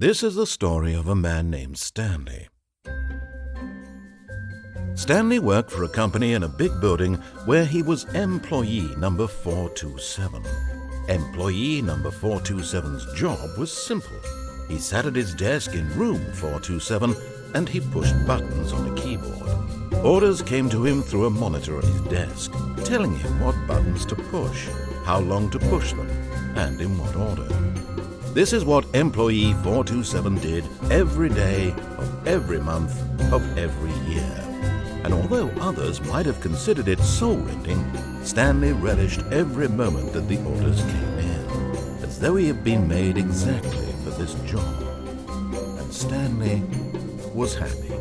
This is the story of a man named Stanley. Stanley worked for a company in a big building where he was employee number 427. Employee number 427's job was simple. He sat at his desk in room 427 and he pushed buttons on a keyboard. Orders came to him through a monitor on his desk, telling him what buttons to push, how long to push them, and in what order. This is what employee 427 did every day of every month of every year. And although others might have considered it soul-rending, Stanley relished every moment that the orders came in, as though he had been made exactly for this job. And Stanley was happy.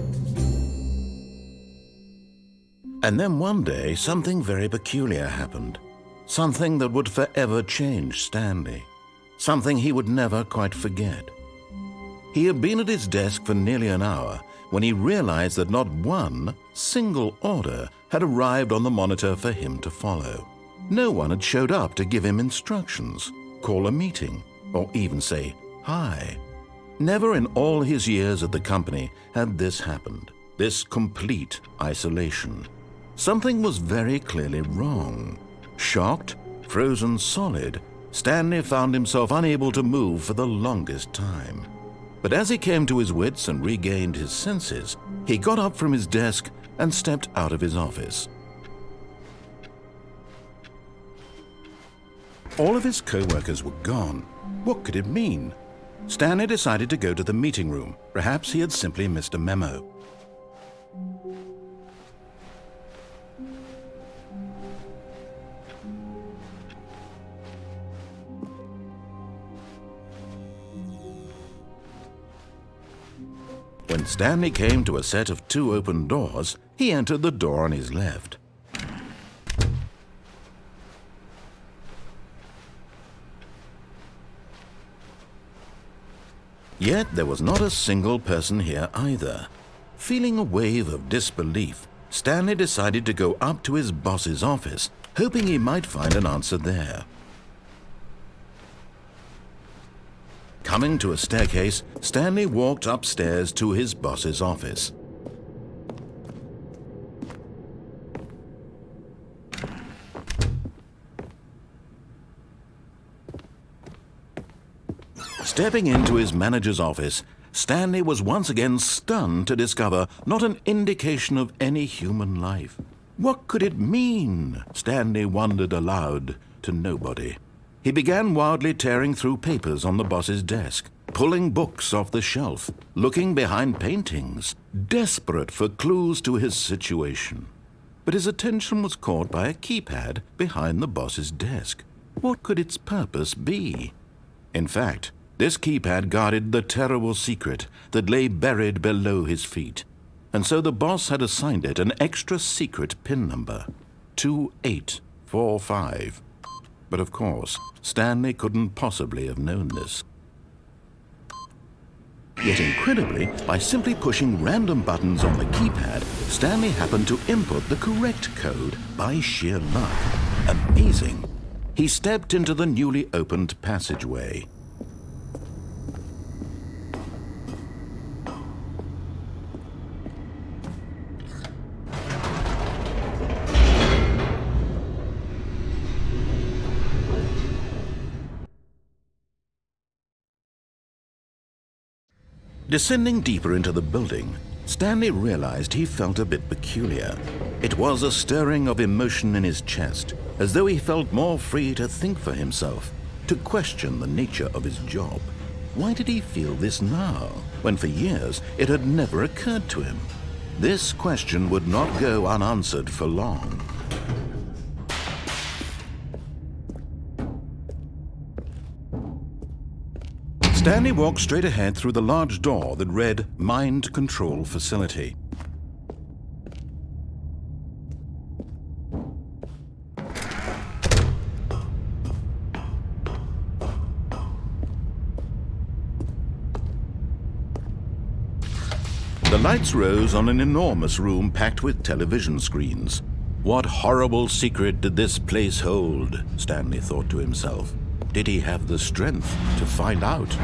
And then one day, something very peculiar happened. Something that would forever change Stanley. Something he would never quite forget. He had been at his desk for nearly an hour when he realized that not one single order had arrived on the monitor for him to follow. No one had showed up to give him instructions, call a meeting, or even say hi. Never in all his years at the company had this happened, this complete isolation. Something was very clearly wrong. Shocked, frozen solid, Stanley found himself unable to move for the longest time. But as he came to his wits and regained his senses, he got up from his desk and stepped out of his office. All of his co-workers were gone. What could it mean? Stanley decided to go to the meeting room. Perhaps he had simply missed a memo. When Stanley came to a set of 2 open doors, he entered the door on his left. Yet there was not a single person here either. Feeling a wave of disbelief, Stanley decided to go up to his boss's office, hoping he might find an answer there. Coming to a staircase, Stanley walked upstairs to his boss's office. Stepping into his manager's office, Stanley was once again stunned to discover not an indication of any human life. What could it mean? Stanley wondered aloud to nobody. He began wildly tearing through papers on the boss's desk, pulling books off the shelf, looking behind paintings, desperate for clues to his situation. But his attention was caught by a keypad behind the boss's desk. What could its purpose be? In fact, this keypad guarded the terrible secret that lay buried below his feet. And so the boss had assigned it an extra secret PIN number, 2845. But of course, Stanley couldn't possibly have known this. Yet incredibly, by simply pushing random buttons on the keypad, Stanley happened to input the correct code by sheer luck. Amazing! He stepped into the newly opened passageway. Descending deeper into the building, Stanley realized he felt a bit peculiar. It was a stirring of emotion in his chest, as though he felt more free to think for himself, to question the nature of his job. Why did he feel this now, when for years it had never occurred to him? This question would not go unanswered for long. Stanley walked straight ahead through the large door that read Mind Control Facility. The lights rose on an enormous room packed with television screens. What horrible secret did this place hold? Stanley thought to himself. Did he have the strength to find out?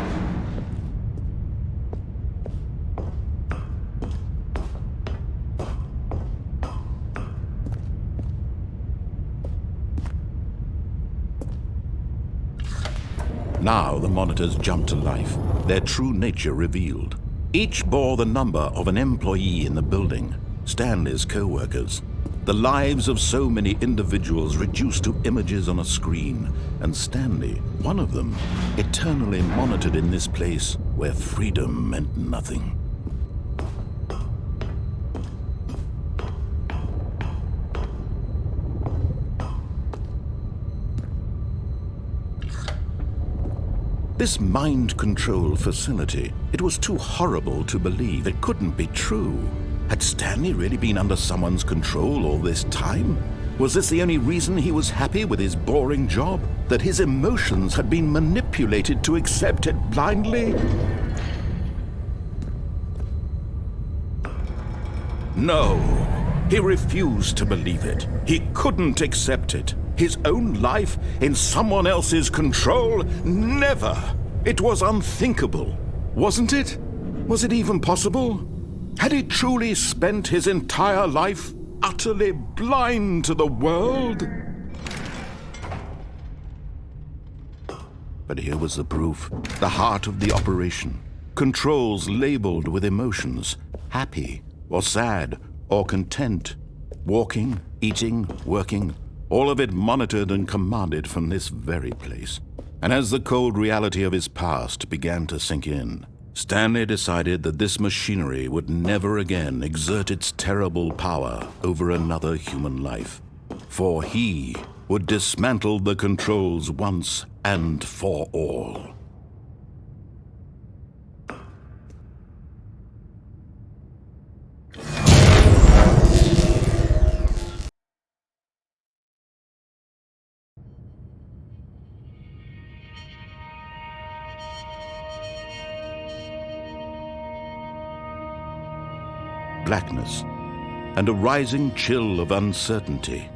Now the monitors jumped to life, their true nature revealed. Each bore the number of an employee in the building, Stanley's co-workers. The lives of so many individuals reduced to images on a screen, and Stanley, one of them, eternally monitored in this place where freedom meant nothing. This mind control facility, it was too horrible to believe. It couldn't be true. Had Stanley really been under someone's control all this time? Was this the only reason he was happy with his boring job? That his emotions had been manipulated to accept it blindly? No, he refused to believe it. He couldn't accept it. His own life in someone else's control? Never! It was unthinkable. Wasn't it? Was it even possible? Had he truly spent his entire life utterly blind to the world? But here was the proof, the heart of the operation. Controls labeled with emotions, happy or sad or content, walking, eating, working, all of it monitored and commanded from this very place. And as the cold reality of his past began to sink in, Stanley decided that this machinery would never again exert its terrible power over another human life. For he would dismantle the controls once and for all. Blackness, and a rising chill of uncertainty.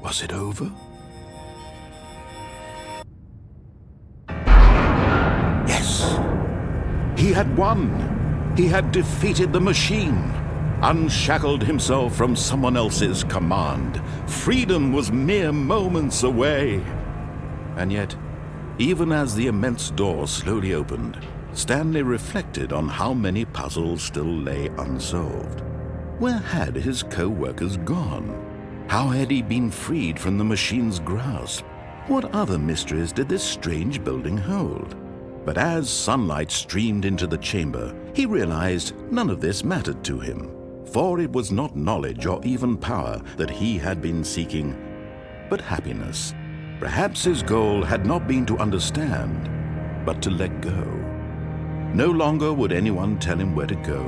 Was it over? Yes! He had won! He had defeated the machine, unshackled himself from someone else's command. Freedom was mere moments away. And yet, even as the immense door slowly opened, Stanley reflected on how many puzzles still lay unsolved. Where had his co-workers gone? How had he been freed from the machine's grasp? What other mysteries did this strange building hold? But as sunlight streamed into the chamber, he realized none of this mattered to him, for it was not knowledge or even power that he had been seeking, but happiness. Perhaps his goal had not been to understand, but to let go. No longer would anyone tell him where to go,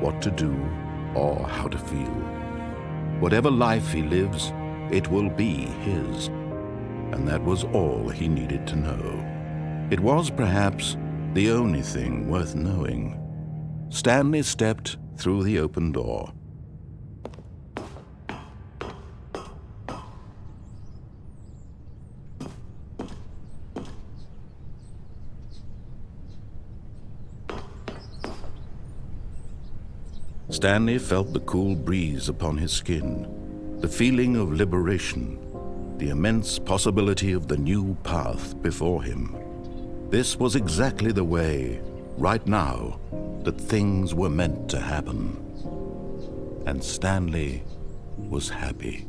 what to do, or how to feel. Whatever life he lives, it will be his. And that was all he needed to know. It was perhaps the only thing worth knowing. Stanley stepped through the open door. Stanley felt the cool breeze upon his skin, the feeling of liberation, the immense possibility of the new path before him. This was exactly the way, right now, that things were meant to happen. And Stanley was happy.